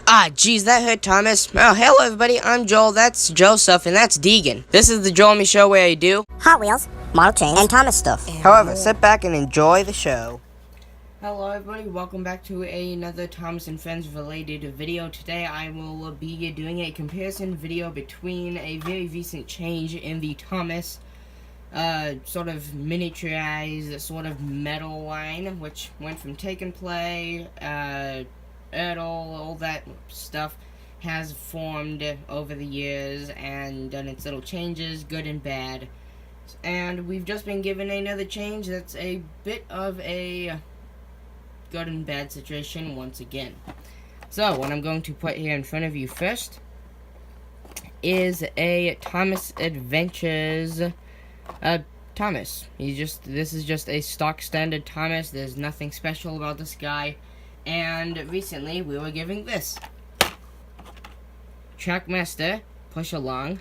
Ah, geez, that hurt, Thomas. Oh, hello, everybody. I'm Joel. That's Joseph, and that's Deegan. This is the Joel and Me Show where I do Hot Wheels, model trains, and Thomas stuff. However, sit back and enjoy the show. Hello, everybody. Welcome back to another Thomas and Friends related video. Today, I will be doing a comparison video between a very recent change in the Thomas sort of miniaturized sort of metal line, which went from Take and Play, all that stuff has formed over the years and done its little changes, good and bad. And we've just been given another change that's a bit of a good and bad situation once again. So, what I'm going to put here in front of you first is a Thomas Adventures Thomas. This is just a stock standard Thomas. There's nothing special about this guy. And recently we were giving this Trackmaster Push Along,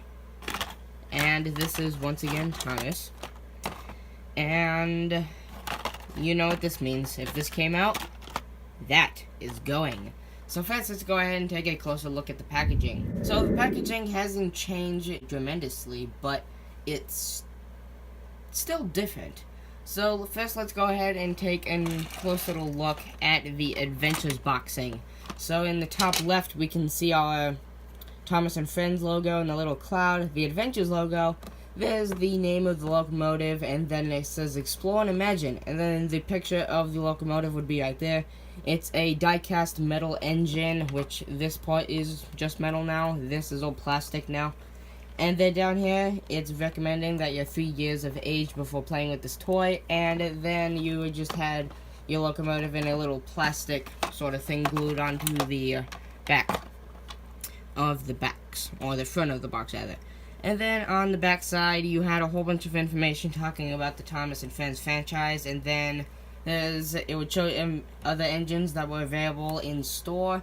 and this is once again Thomas. And you know what this means. If this came out, that is going. So first, let's go ahead and take a closer look at the packaging. So the packaging hasn't changed tremendously, but it's still different. So first, let's go ahead and take a close little look at the Adventures boxing. So in the top left, we can see our Thomas and Friends logo and the little cloud. The Adventures logo, there's the name of the locomotive, and then it says Explore and Imagine. And then the picture of the locomotive would be right there. It's a die-cast metal engine, which this part is just metal now. This is all plastic now. And then down here, it's recommending that you're 3 years of age before playing with this toy. And then you just had your locomotive in a little plastic sort of thing glued onto the back of the box, or the front of the box rather. And then on the back side, you had a whole bunch of information talking about the Thomas and Friends franchise. And then it would show other engines that were available in store.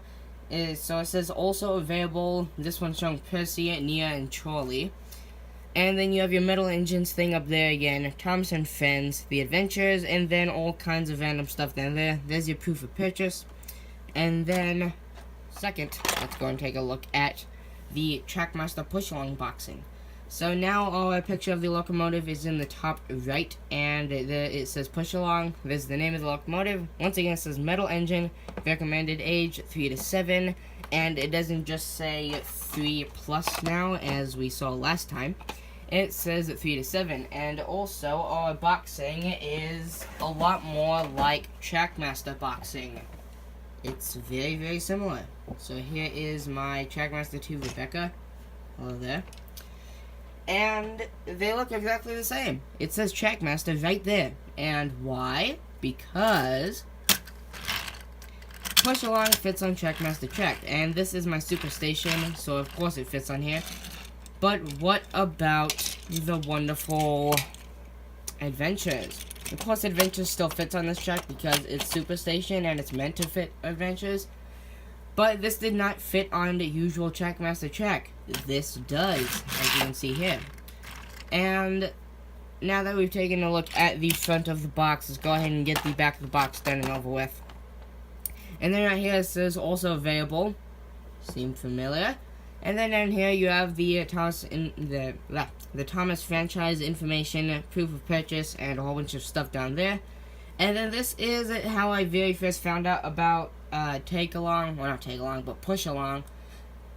So it says also available. This one's showing Percy, Nia, and Charlie. And then you have your metal engines thing up there again. Thomas and Friends, the Adventures, and then all kinds of random stuff down there. There's your proof of purchase. And then, second, let's go and take a look at the Trackmaster push-along boxing. So now our picture of the locomotive is in the top right, and it says push along. There's the name of the locomotive. Once again, it says metal engine, recommended age 3 to 7, and it doesn't just say 3+ now, as we saw last time. It says 3 to 7, and also our boxing is a lot more like Trackmaster boxing. It's very, very similar. So here is my Trackmaster 2 Rebecca. Hello there. And they look exactly the same. It says Trackmaster right there. And why? Because Push Along fits on Trackmaster Track. And this is my Superstation, so of course it fits on here. But what about the wonderful Adventures? Of course Adventures still fits on this track because it's Superstation and it's meant to fit Adventures. But this did not fit on the usual Trackmaster track. This does, as you can see here. And now that we've taken a look at the front of the box, let's go ahead and get the back of the box done and over with. And then right here it says also available. Seemed familiar. And then down here you have the Thomas franchise information, proof of purchase, and a whole bunch of stuff down there. And then this is how I very first found out about Push Along.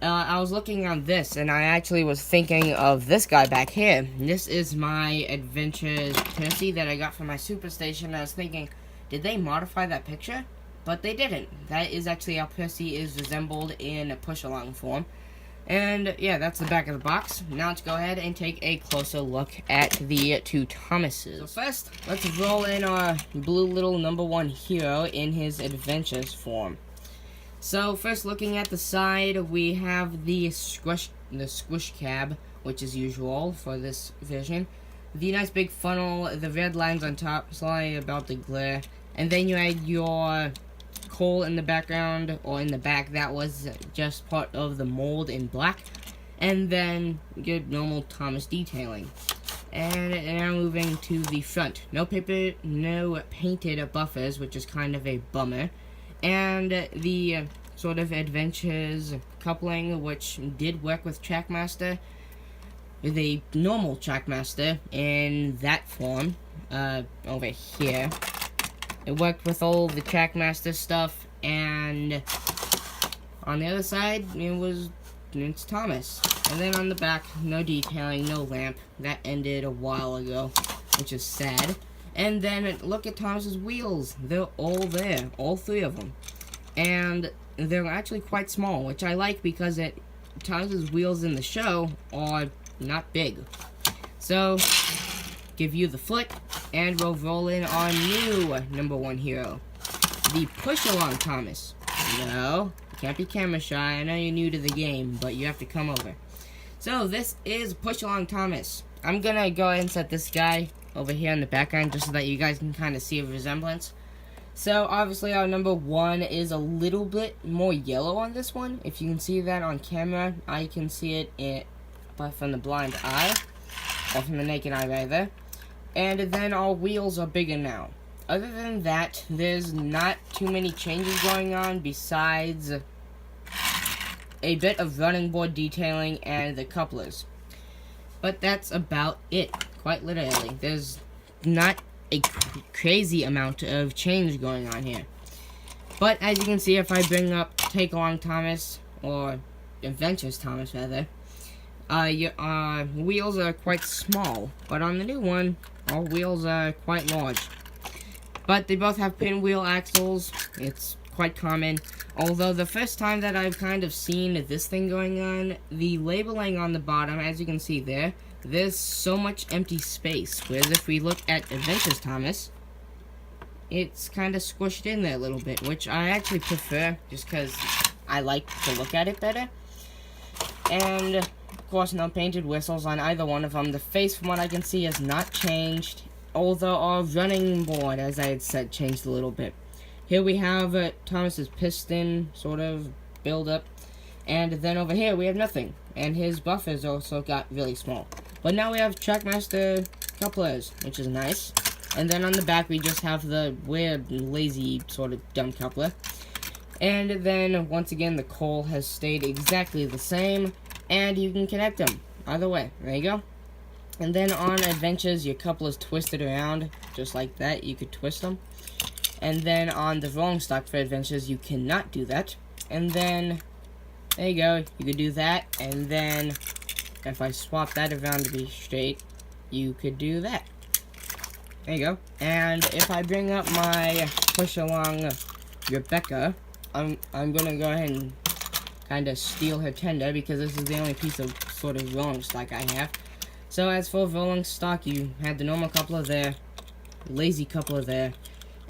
I was looking on this, and I actually was thinking of this guy back here. This is my Adventures Percy that I got from my Superstation. I was thinking, did they modify that picture? But they didn't. That is actually how Percy is resembled in a Push Along form. And yeah, that's the back of the box. Now let's go ahead and take a closer look at the two Thomases. So first, let's roll in our blue little #1 hero in his Adventures form. So first, looking at the side, we have the squish cab, which is usual for this version. The nice big funnel, the red lines on top, sorry about the glare. And then you had your coal in the background, or in the back. That was just part of the mold in black. And then good normal Thomas detailing. And now moving to the front. No paper, no painted buffers, which is kind of a bummer. and the sort of adventures coupling, which did work with Trackmaster, with a normal Trackmaster in that form, over here. It worked with all the Trackmaster stuff, and on the other side, it's Thomas. And then on the back, no detailing, no lamp. That ended a while ago, which is sad. And then look at Thomas's wheels. They're all there, all three of them. And they're actually quite small, which I like because Thomas's wheels in the show are not big. So, give you the flick, and we'll roll in our new #1 hero, the Push-Along Thomas. No, you can't be camera shy. I know you're new to the game, but you have to come over. So, this is Push-Along Thomas. I'm gonna go ahead and set this guy over here in the background just so that you guys can kind of see a resemblance. So, obviously, our #1 is a little bit more yellow on this one. If you can see that on camera, I can see it from the blind eye, or from the naked eye, rather. And then our wheels are bigger now. Other than that, there's not too many changes going on besides a bit of running board detailing and the couplers. But that's about it, quite literally. There's not a crazy amount of change going on here. But as you can see, if I bring up Take Along Thomas, or Adventures Thomas rather, your wheels are quite small, but on the new one, our wheels are quite large. But they both have pinwheel axles. It's quite common. Although the first time that I've kind of seen this thing going on, the labeling on the bottom, as you can see there, there's so much empty space. Whereas if we look at Adventures Thomas, it's kind of squished in there a little bit, which I actually prefer just because I like to look at it better. And of course, no painted whistles on either one of them. The face, from what I can see, has not changed, although our running board, as I had said, changed a little bit. Here we have Thomas's piston sort of build up, and then over here we have nothing, and his buffers also got really small. But now we have Trackmaster couplers, which is nice. And then on the back we just have the weird, lazy, sort of dumb coupler. And then, once again, the coal has stayed exactly the same, and you can connect them either way. There you go. And then on Adventures, your couplers twisted around, just like that. You could twist them. And then on the rolling stock for Adventures, you cannot do that. And then, there you go, you could do that. And then, if I swap that around to be straight, you could do that. There you go. And if I bring up my Push-Along Rebecca, I'm gonna go ahead and kind of steal her tender, because this is the only piece of sort of rolling stock I have. So as for rolling stock, you had the normal coupler there, lazy coupler there,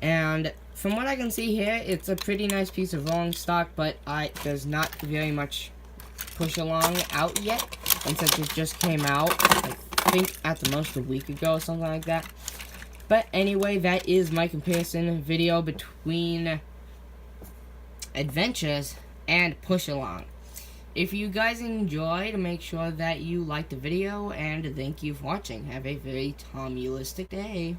and from what I can see here, it's a pretty nice piece of rolling stock, but there's not very much push along out yet, and since it just came out, I think at the most a week ago or something like that. But anyway, that is my comparison video between Adventures and Push Along. If you guys enjoyed, make sure that you like the video, and thank you for watching. Have a very Tomulistic day.